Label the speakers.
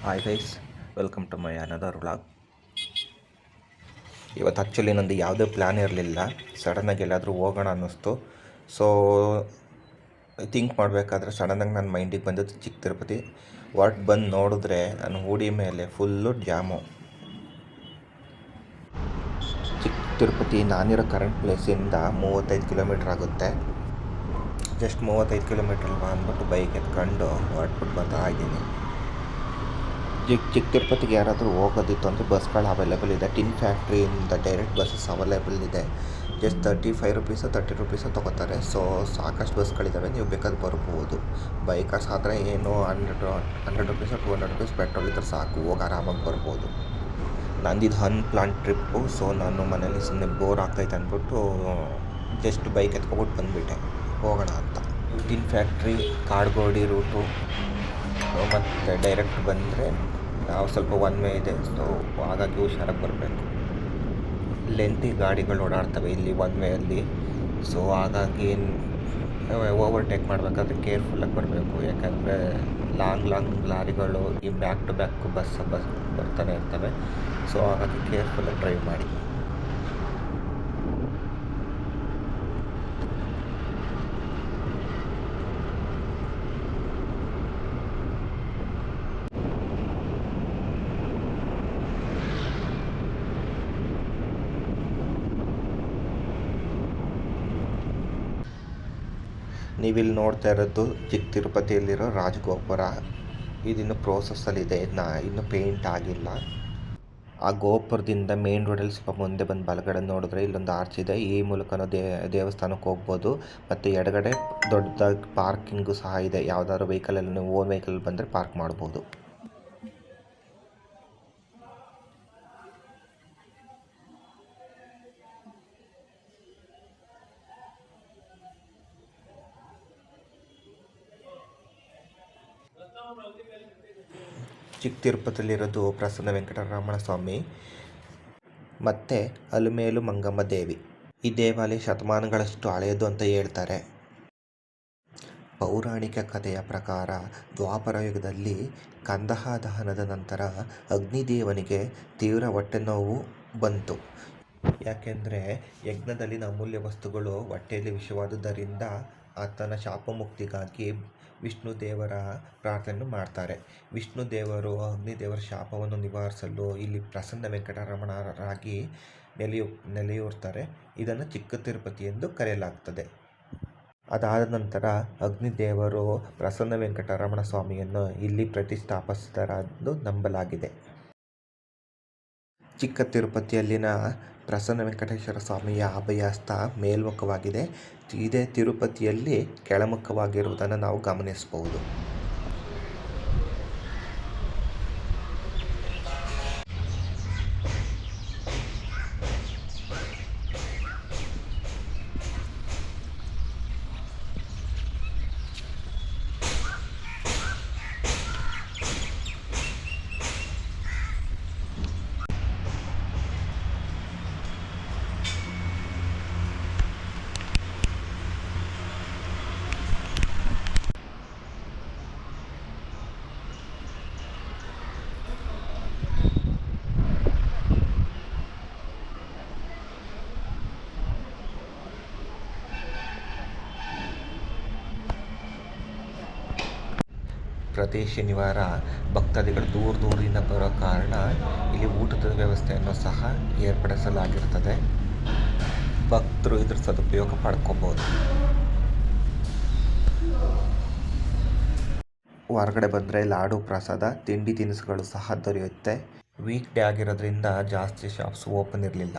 Speaker 1: Hi guys, welcome to my another vlog. ಇವತ್ತು actually ನಂದು ಯಾವುದೇ ಪ್ಲ್ಯಾನ್ ಇರಲಿಲ್ಲ. ಸಡನ್ನಾಗಿ ಎಲ್ಲಾದರೂ ಹೋಗೋಣ ಅನ್ನಿಸ್ತು. ಸೊ ಥಿಂಕ್ ಮಾಡಬೇಕಾದ್ರೆ ಸಡನ್ನಾಗಿ ನನ್ನ ಮೈಂಡಿಗೆ ಬಂದದ್ದು ಚಿಕ್ಕ ತಿರುಪತಿ. ಬಂದು ನೋಡಿದ್ರೆ ನನ್ನ ಹೂಡಿ ಮೇಲೆ ಫುಲ್ಲು ಜಾಮು. ಚಿಕ್ಕ ತಿರುಪತಿ ನಾನಿರೋ ಕರೆಂಟ್ ಪ್ಲೇಸಿಂದ 35 ಕಿಲೋಮೀಟ್ರ್ ಆಗುತ್ತೆ. ಜಸ್ಟ್ 35 ಕಿಲೋಮೀಟ್ರ್ ಅಂದ್ಬಿಟ್ಟು ಬೈಕ್ ಎತ್ಕೊಂಡು ಹೊರಟ್ಬಿಟ್ಟು ಬರ್ತಾ ಇದ್ದೀನಿ. ಚಿಕ್ಕ ತಿರುಪತಿಗೆ ಯಾರಾದರೂ ಹೋಗೋದಿತ್ತು ಅಂದರೆ ಬಸ್ಗಳು ಅವೈಲೇಬಲ್ ಇದೆ. ಟಿನ್ ಫ್ಯಾಕ್ಟ್ರಿಯಿಂದ ಡೈರೆಕ್ಟ್ ಬಸ್ಸಸ್ ಅವೈಲೇಬಲ್ ಇದೆ. ಜಸ್ಟ್ 35 ರುಪೀಸು 30 ರುಪೀಸು ತೊಗೋತಾರೆ. ಸೊ ಸಾಕಷ್ಟು ಬಸ್ಗಳಿದ್ದಾವೆ, ನೀವು ಬೇಕಾದ್ರೆ ಬರ್ಬೋದು. ಬೈಕರ್ಸ್ ಆದರೆ ಏನು 100 ರುಪೀಸು 200 ರುಪೀಸ್ ಪೆಟ್ರೋಲ್ ಇದ್ರೆ ಸಾಕು, ಹೋಗಿ ಆರಾಮಾಗಿ ಬರ್ಬೋದು. ನಂದಿದ್ದು ಅನ್ಪ್ಲಾನ್ ಟ್ರಿಪ್ಪು. ಸೊ ನಾನು ಮನೇಲಿ ಸುಮ್ಮನೆ ಬೋರ್ ಆಗ್ತೈತೆ ಅಂದ್ಬಿಟ್ಟು ಜಸ್ಟ್ ಬೈಕ್ ಎತ್ಕೊಬಿಟ್ಟು ಬಂದುಬಿಟ್ಟೆ ಹೋಗೋಣ ಅಂತ. ಟಿನ್ ಫ್ಯಾಕ್ಟ್ರಿ ಕಾಡ್ಗೋಡಿ ರೂಟು ಮತ್ತು ಡೈರೆಕ್ಟ್ ಬಂದರೆ ನಾವು ಸ್ವಲ್ಪ ಒನ್ ವೇ ಇದೆ. ಸೊ ಹಾಗಾಗಿ ಹುಷಾರಾಗಿ ಬರಬೇಕು. ಲೆಂತಿ ಗಾಡಿಗಳು ಓಡಾಡ್ತವೆ ಇಲ್ಲಿ ಒನ್ ವೇಯಲ್ಲಿ. ಸೊ ಹಾಗಾಗಿ ಓವರ್ಟೇಕ್ ಮಾಡಬೇಕಾದ್ರೆ ಕೇರ್ಫುಲ್ಲಾಗಿ ಬರಬೇಕು. ಯಾಕಂದರೆ ಲಾಂಗ್ ಲಾರಿಗಳು ಈ ಬ್ಯಾಕ್ ಟು ಬ್ಯಾಕ್ ಬಸ್ ಬರ್ತಾನೆ ಇರ್ತವೆ. ಸೊ ಹಾಗಾಗಿ ಕೇರ್ಫುಲ್ಲಾಗಿ ಡ್ರೈವ್ ಮಾಡಿ. ನೀವಿಲ್ಲಿ ನೋಡ್ತಾ ಇರೋದು ಚಿಕ್ಕ ತಿರುಪತಿಯಲ್ಲಿರೋ ರಾಜಗೋಪುರ. ಇದಿನ್ನು ಪ್ರೋಸೆಸ್ಸಲ್ಲಿದೆ, ಇನ್ನೂ ಪೇಂಟ್ ಆಗಿಲ್ಲ. ಆ ಗೋಪುರದಿಂದ ಮೇನ್ ರೋಡಲ್ಲಿ ಸ್ವಲ್ಪ ಮುಂದೆ ಬಂದು ಬಲಗಡೆ ನೋಡಿದ್ರೆ ಇಲ್ಲೊಂದು ಆರ್ಚ್ ಇದೆ. ಈ ಮೂಲಕ ದೇವಸ್ಥಾನಕ್ಕೆ ಹೋಗ್ಬೋದು. ಮತ್ತು ಎಡಗಡೆ ದೊಡ್ಡದಾಗಿ ಪಾರ್ಕಿಂಗು ಸಹ ಇದೆ. ಯಾವುದಾದ್ರು ವೆಹಿಕಲಲ್ಲಿ ನೀವು ಓನ್ ವೆಹಿಕಲ್ ಬಂದರೆ ಪಾರ್ಕ್ ಮಾಡ್ಬೋದು. ಚಿಕ್ಕ ತಿರುಪತಿಯಲ್ಲಿರೋದು ಪ್ರಸನ್ನ ವೆಂಕಟರಮಣ ಸ್ವಾಮಿ ಮತ್ತು ಅಲಮೇಲು ಮಂಗಮ್ಮ ದೇವಿ. ಈ ದೇವಾಲಯ ಶತಮಾನಗಳಷ್ಟು ಹಳೆಯದು ಅಂತ ಹೇಳ್ತಾರೆ. ಪೌರಾಣಿಕ ಕಥೆಯ ಪ್ರಕಾರ ದ್ವಾಪರ ಯುಗದಲ್ಲಿ ಕಂದಹ ದಹನದ ನಂತರ ಅಗ್ನಿದೇವನಿಗೆ ತೀವ್ರ ಹೊಟ್ಟೆ ನೋವು ಬಂತು. ಯಾಕೆಂದರೆ ಯಜ್ಞದಲ್ಲಿನ ಅಮೂಲ್ಯ ವಸ್ತುಗಳು ಹೊಟ್ಟೆಯಲ್ಲಿ ವಿಷವಾದುದರಿಂದ ಆತನ ಶಾಪಮುಕ್ತಿಗಾಗಿ ವಿಷ್ಣು ದೇವರ ಪ್ರಾರ್ಥನೆಯನ್ನು ಮಾಡ್ತಾರೆ. ವಿಷ್ಣು ದೇವರು ಅಗ್ನಿದೇವರ ಶಾಪವನ್ನು ನಿವಾರಿಸಲು ಇಲ್ಲಿ ಪ್ರಸನ್ನ ವೆಂಕಟರಮಣರಾಗಿ ನೆಲೆಯೂರ್ತಾರೆ. ಇದನ್ನು ಚಿಕ್ಕ ತಿರುಪತಿ ಎಂದು ಕರೆಯಲಾಗ್ತದೆ. ಅದಾದ ನಂತರ ಅಗ್ನಿದೇವರು ಪ್ರಸನ್ನ ವೆಂಕಟರಮಣ ಸ್ವಾಮಿಯನ್ನು ಇಲ್ಲಿ ಪ್ರತಿಷ್ಠಾಪಿಸಿದರೆಂದು ನಂಬಲಾಗಿದೆ. ಚಿಕ್ಕ ತಿರುಪತಿಯಲ್ಲಿನ ಪ್ರಸನ್ನ ವೆಂಕಟೇಶ್ವರ ಸ್ವಾಮಿಯ ಅಭಯಹಸ್ತ ಮೇಲ್ಮುಖವಾಗಿದೆ. ಇದೇ ತಿರುಪತಿಯಲ್ಲಿ ಕೆಳಮುಖವಾಗಿರುವುದನ್ನು ನಾವು ಗಮನಿಸಬಹುದು. ಪ್ರತಿ ಶನಿವಾರ ಭಕ್ತಾದಿಗಳು ದೂರದಿಂದ ಬರೋ ಕಾರಣ ಇಲ್ಲಿ ಊಟದ ವ್ಯವಸ್ಥೆಯನ್ನು ಸಹ ಏರ್ಪಡಿಸಲಾಗಿರ್ತದೆ. ಭಕ್ತರು ಇದ್ರ ಸದುಪಯೋಗ ಪಡ್ಕೋಬೋದು. ಹೊರಗಡೆ ಬಂದರೆ ಲಾಡು ಪ್ರಸಾದ ತಿಂಡಿ ತಿನಿಸುಗಳು ಸಹ ದೊರೆಯುತ್ತೆ. ವೀಕ್ ಡೇ ಆಗಿರೋದ್ರಿಂದ ಜಾಸ್ತಿ ಶಾಪ್ಸ್ ಓಪನ್ ಇರಲಿಲ್ಲ.